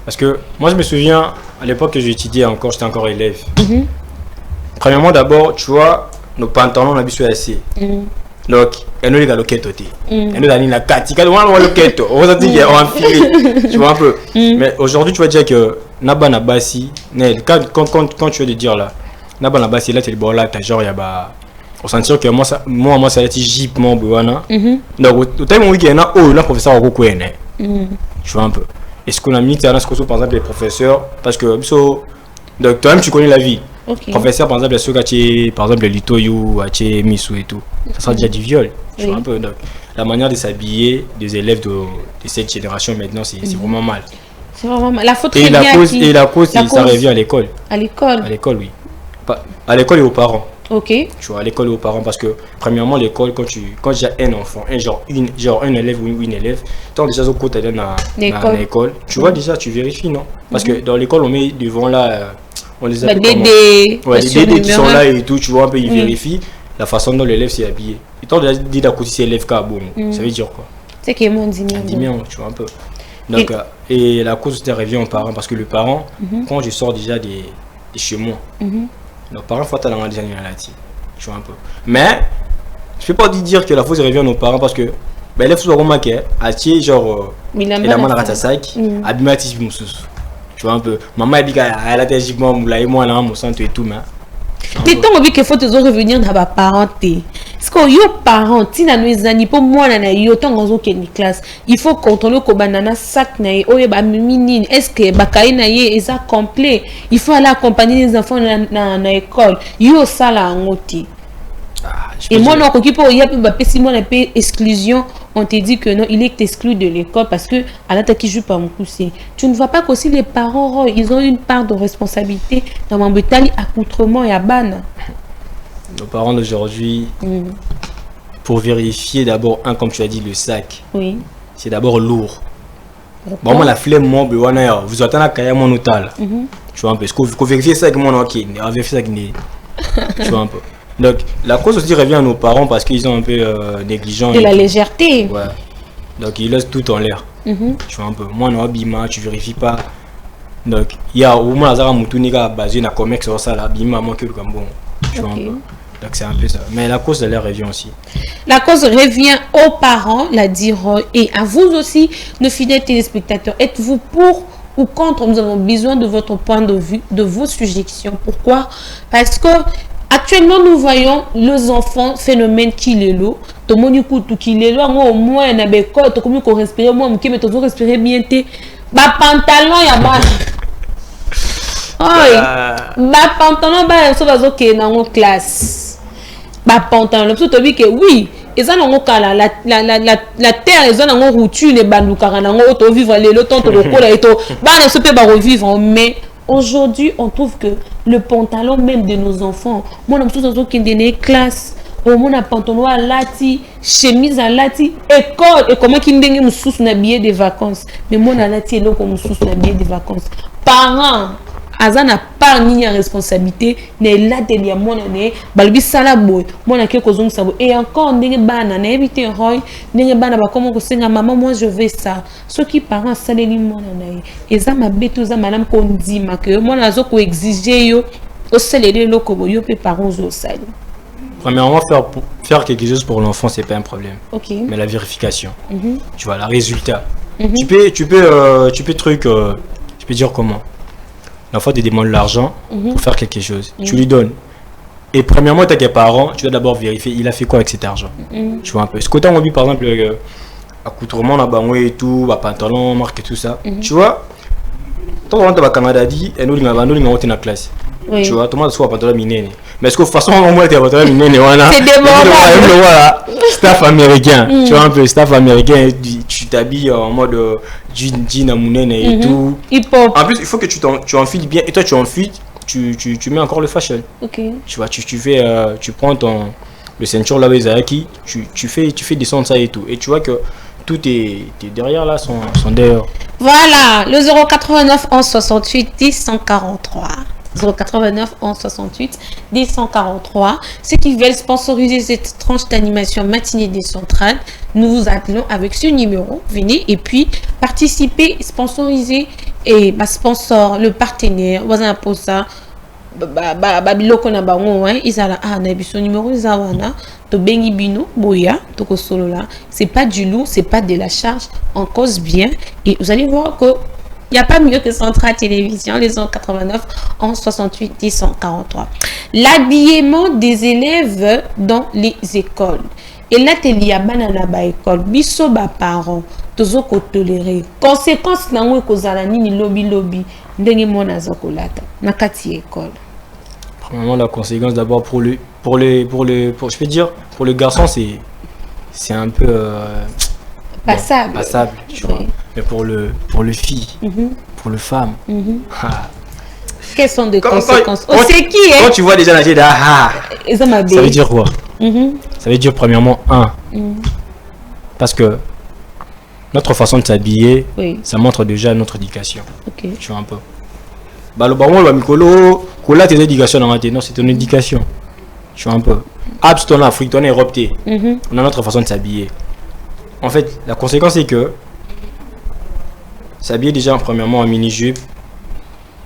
Parce que moi, je me souviens, à l'époque que j'étudiais encore, j'étais encore élève. Premièrement, d'abord, tu vois, nos pantalons, on a besoin assez. Donc, elle nous les a loquettes. Elle nous a dit la katika, on a loquettes. On va dire qu'on a enfilé. Tu vois un peu. Mais aujourd'hui, tu vas dire que Naba Nabasi, quand tu veux te dire là, Naba Nabasi, là, tu es le bon là, t'as genre, il y a on sentir que moi ça a été jeep mon buana donc au temps où il y a un professeur au coin tu vois un peu est-ce qu'on a mis par exemple les professeurs parce que donc toi-même tu connais la vie professeur par exemple ceux qui par exemple Lito You Ache Misu et tout ça sera déjà du viol tu vois un peu donc la manière de s'habiller des élèves de cette génération maintenant c'est vraiment mal. C'est vraiment mal. La faute et la cause ça revient à l'école oui à l'école et aux parents. Ok. Tu vois, à l'école et aux parents, parce que premièrement, l'école, quand j'ai un enfant, un élève ou une élève, tant déjà au côté dans l'école, tu vois déjà, tu vérifies, non? Parce que dans l'école, on met devant là, on les appelle les dédés qui sont là et tout, tu vois, un peu, ils vérifient la façon dont l'élève s'est habillé. Et tant déjà dit d'un côté, c'est élève car bon, ça veut dire quoi? C'est qu'il y a mon dîner, tu vois, un peu. Donc, et la cause, c'était revient aux parents, parce que le parent, quand je sors déjà de chez moi, nos parents font la déjà tu vois un peu. Mais je peux pas dire que la faute revient à nos parents parce que ben les fois remarqué à genre et la main à sac abimati tu vois un peu maman elle dit qu'elle a tellement moula et moi là mon centre et tout mais t'es tant envie que faut te revenir dans ba parenté parce que yo parents tina nous ani pour moi na yo tant ngozo ke ni classe il faut contrôler ko banana sac na oye ba minine est-ce que ba kaina ye est complet il faut aller accompagner les enfants na école yo sala ngoti et moi non qui peut y a ba pesi moi na pe exclusion on te dit que non il est exclu de l'école parce que à l'attaque qui joue pas mon poussé tu ne vois pas qu'aussi les parents ils ont une part de responsabilité dans mon bétail accoutrement et à ban. Nos parents d'aujourd'hui, pour vérifier d'abord, comme tu as dit, le sac, c'est d'abord lourd. Bon, moi, la flemme, moi, vous attendez à cahier mon hôtel. Tu vois un peu. Est-ce qu'on vérifie ça avec mon ok, on vérifie ça avec tu vois un peu. Donc, la cause aussi revient à nos parents parce qu'ils sont un peu négligents. De la légèreté. Ouais. Donc, ils laissent tout en l'air. Tu vois un peu. Moi, non, bima, tu vérifies pas. Donc, il y a au moins la Zara Moutouniga basé dans le commerce, ça, là, bima, moi, comme bon. Tu vois un peu. Donc c'est un peu ça. Mais la cause, elle revient aussi. La cause revient aux parents, la dire, et à vous aussi, nos fidèles téléspectateurs. Êtes-vous pour ou contre? Nous avons besoin de votre point de vue, de vos suggestions. Pourquoi? Parce que actuellement, nous voyons les enfants, phénomène qu'il est là. Tout le monde qui est là, au moins, il y a des codes, tout le monde respire, au moins, mais tout respirer bien. Bah, pantalon, il y a mal. Bah, pantalon, bah, ça va être dans la classe. Bah, pantalon, tu te dis que oui. Et ça, la terre, ils ont une routine, les bandous, ils vivre le temps de revivre. Mais aujourd'hui, on trouve que le pantalon même de nos enfants, moi, je suis qui est dans classe, on a pantalon à lati, chemise à lati, école, et comment qui me sous un billet de vacances. Mais moi, on a lati et là, comme sous un billet de vacances. Parents, Aza n'a pas ni responsabilité, n'est là derrière moi, n'est balbi salabo, moi n'a quelque chose sabo. Et encore, n'est bana, n'est évité roy, n'est bana, comment que c'est maman, moi je veux ça. Ceux qui parents salé ni moi n'a. Et ça m'a bête, ça madame qu'on dit, ma que moi n'a zo ko exiger yo, au salé les locaux, yo peut parents au salé. Premièrement, faire quelque chose pour l'enfant, c'est pas un problème. Ok. Mais la vérification, tu vois, le résultat. Tu peux dire comment. L'enfant te demande l'argent pour faire quelque chose. Tu lui donnes. Et premièrement, tu as tes parents, tu dois d'abord vérifier il a fait quoi avec cet argent. Tu vois un peu. Ce côté, on dit par exemple, accoutrement, et tout, pantalon, marque et tout ça. Tu vois, quand on va au Canada, dit, nous, on va dans la classe. Oui. Tu vois, tout le monde soit pantalon miné. Mais est-ce que de toute façon, au moins, tu as pantalon miné, voilà. C'est des voilà. Staff américain. Tu vois un peu, staff américain, tu t'habilles en mode jean à mounen et tout. Hip-hop. En plus, il faut que tu enfiles bien. Et toi, tu enfiles, tu mets encore le fashion. Ok. Tu vois, tu prends le ceinture là, tu fais descendre ça et tout. Et tu vois que tout est derrière là, sont derrière. Voilà, le 089 11 68 10 143. 089 11 68 10 143. Ceux qui veulent sponsoriser cette tranche d'animation matinée des centrales, nous vous appelons avec ce numéro. Venez et puis participer, sponsoriser et sponsor, le partenaire, vous avez pour ça. C'est pas du lourd, c'est pas de la charge, on cause bien et vous allez voir que il n'y a pas mieux que Centrale Télévision, les 89 en 68 10 143. L'habillement des élèves dans les écoles. Et là, il y a banana ba école, biso ba parents, tozo ko tolérer. Conséquence na ngwe ko zalani ni lobby, ndenge mona zokolata na kati école. Premièrement, la conséquence d'abord pour je peux dire pour le garçon c'est un peu passable, tu vois. Mais pour le fille, pour le femme, quelles sont les conséquences? C'est qui quand tu vois déjà la tête, ça veut dire quoi? Ça veut dire premièrement parce que notre façon de s'habiller, ça montre déjà notre éducation. Tu vois un peu. Le baron le micolo, cola tes éducations dans la tête, non c'est ton éducation. Tu vois un peu. Abs ton Afrique, ton Europe, on a notre façon de s'habiller. En fait, la conséquence c'est que s'habiller déjà premièrement en mini-jupe,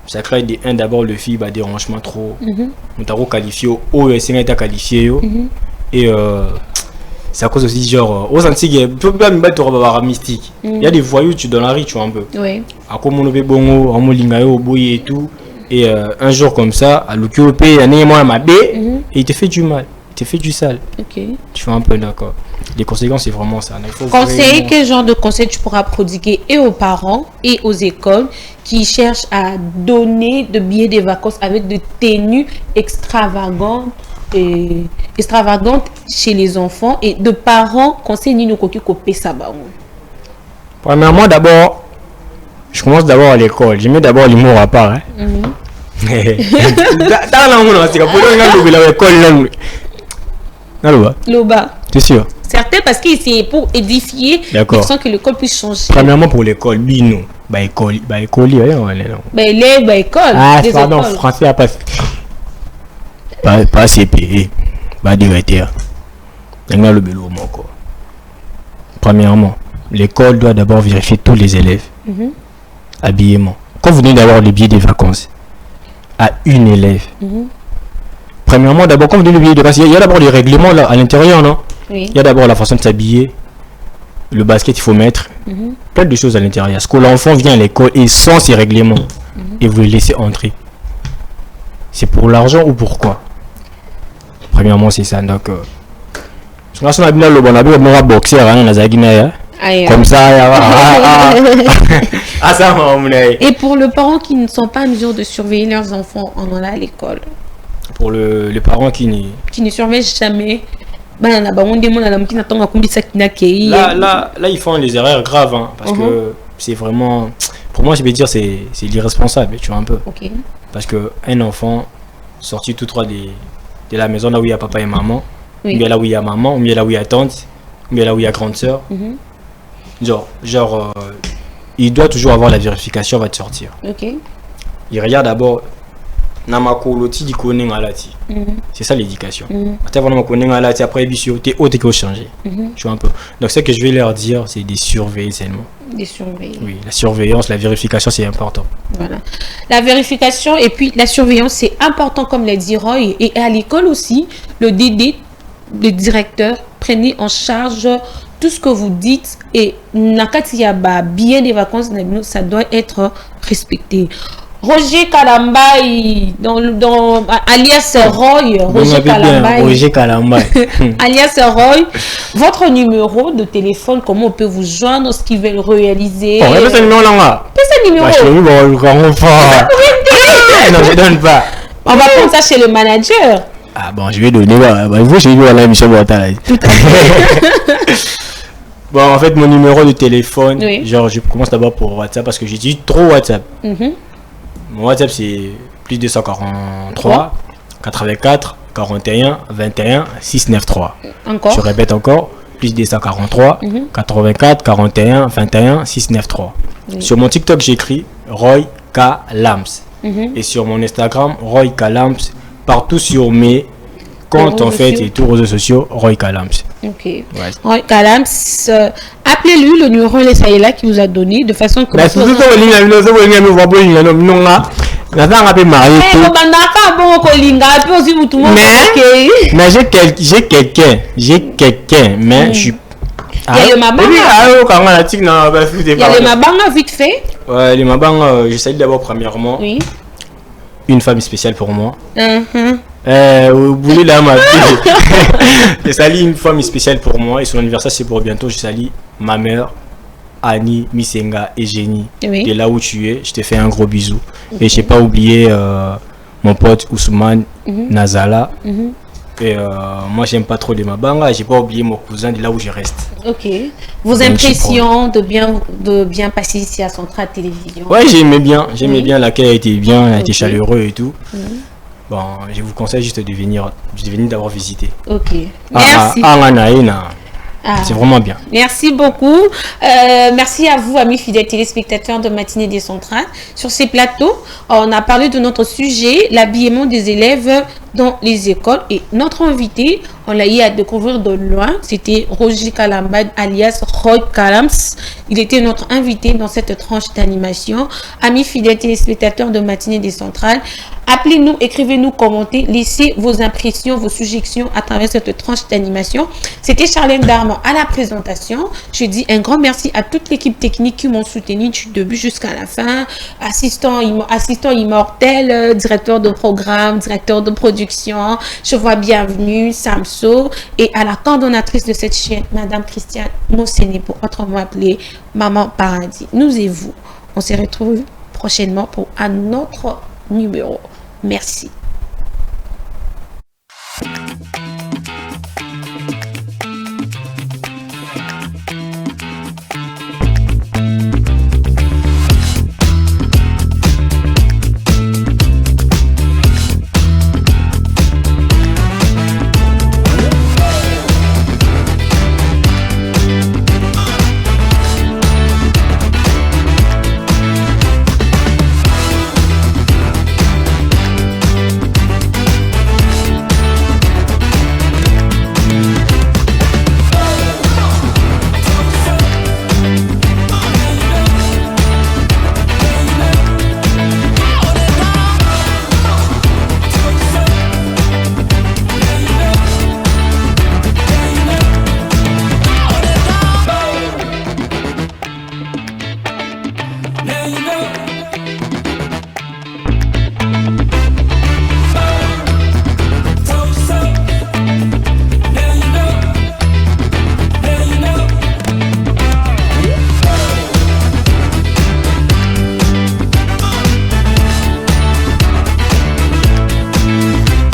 ça crée d'abord le fille des rangements trop. On t'a qualifié au SNA t'a qualifié et ça cause aussi genre aux antilles tu peux pas me battre au mystique. Il y a des voyous tu dans la rue tu vois un peu. Oui. À comme on bongo, on molingayo au boy et tout et un jour comme ça à l'occupé il y a né moi ma et il te fait du mal. Tu fais du sale. Ok. Tu vois un peu d'accord. Les conséquences, c'est vraiment ça. Conseil, quel genre de conseil tu pourras prodiguer et aux parents et aux écoles qui cherchent à donner de billets de vacances avec de tenues extravagantes chez les enfants et de parents conseil ni nous copier ça. Premièrement, d'abord, je commence d'abord à l'école. Je mets d'abord l'humour à part. Loba. T'es sûr? Certains parce que c'est pour édifier, ils sont que l'école puisse changer. Premièrement pour l'école, bino, école, école. Ah, pardon, français à pas CPE, directeur. Le bélo encore. Premièrement, l'école doit d'abord vérifier tous les élèves. Habillement. Quand vous venez d'avoir le billet des vacances à une élève, Premièrement, d'abord, comme vous devez oublier, il y a d'abord les règlements là, à l'intérieur, non? Oui. Il y a d'abord la façon de s'habiller, le basket, il faut mettre, plein de choses à l'intérieur. Est-ce que l'enfant vient à l'école et sans ces règlements, et vous le laissez entrer? C'est pour l'argent ou pourquoi? Premièrement, c'est ça. Donc, comme ça, et pour les parents qui ne sont pas en mesure de surveiller leurs enfants en allant à l'école, pour les parents qui ne surveillent jamais, là, ils font des erreurs graves, hein, parce que c'est vraiment, pour moi, je vais dire, c'est l'irresponsable, tu vois, un peu. Parce qu'un enfant sorti tout droit de la maison là où il y a papa et maman, ou bien là où il y a maman, ou bien là où il y a tante, ou bien là où il y a grande sœur, il doit toujours avoir la vérification avant de sortir. Il regarde d'abord c'est ça l'éducation. Après t'es haut et changer. Tu vois un peu. Donc ce que je vais leur dire, c'est de surveiller seulement. Oui, la surveillance, la vérification, c'est important. Voilà. La vérification et puis la surveillance, c'est important, comme l'a dit Roy. Et à l'école aussi, le DD, le directeur, prenez en charge tout ce que vous dites. Et Nakati Yaba, bien des vacances, ça doit être respecté. Roger Kalambaï, alias Roy, Roger Kalambaï. Alias Roy, votre numéro de téléphone, comment on peut vous joindre, ce qu'ils veulent réaliser? Oh, c'est numéro là. C'est numéro. Non, je donne pas. On va prendre ça chez le manager. Ah bon, je vais donner. Vous, j'ai vu à la Michel Boitala. Tout à fait. Bon, en fait, mon numéro de téléphone, genre, je commence d'abord pour WhatsApp parce que j'utilise trop WhatsApp. Mon WhatsApp, c'est plus 243 84 41 21 693. Encore. Je répète encore, plus 243 84 41 21 693. Sur mon TikTok, j'écris Roy K. Lams. Et sur mon Instagram, Roy K. Lams. Partout sur mes comptes, en fait, et tous les réseaux sociaux, Roy K. Lams. Roy K. Lams, appelez-lui, le numéro est là qui vous a donné, de façon que... Mais j'ai quelqu'un, mais je suis... Il y a le mabanga. Il y a le mabanga vite fait. Ouais, le mabanga, je salue d'abord premièrement une femme spéciale pour moi. Vous voulez la ma je salue une femme spéciale pour moi et son anniversaire c'est pour bientôt. Je salue ma mère, Annie, Misenga et Jenny. De là où tu es, je te fais un gros bisou. Et je n'ai pas oublié mon pote Ousmane Nazala. Et moi j'aime pas trop les mabanga, j'ai pas oublié mon cousin de là où je reste. Vos impressions de bien passer ici à Centrale Télévision? Ouais, j'aimais bien, l'accueil a été bien, a été chaleureux et tout. Bon, je vous conseille juste de venir d'abord visiter. Merci. C'est vraiment bien. Merci beaucoup. Merci à vous, amis fidèles téléspectateurs de Matinée des Centrales. Sur ces plateaux, on a parlé de notre sujet, l'habillement des élèves dans les écoles. Et notre invité, on l'a eu à découvrir de loin, c'était Roger Kalambad, alias Roy Kalams. Il était notre invité dans cette tranche d'animation. Amis fidèles téléspectateurs de Matinée des Centrales, appelez-nous, écrivez-nous, commentez, laissez vos impressions, vos suggestions à travers cette tranche d'animation. C'était Charlène Darman à la présentation. Je dis un grand merci à toute l'équipe technique qui m'ont soutenu du début jusqu'à la fin. Assistant immortel, directeur de programme, directeur de production. Je vois bienvenue, Samso. Et à la coordonnatrice de cette chaîne, Madame Christiane Mossene, pour autrement appelée Maman Paradis. Nous et vous, on se retrouve prochainement pour un autre numéro. Merci.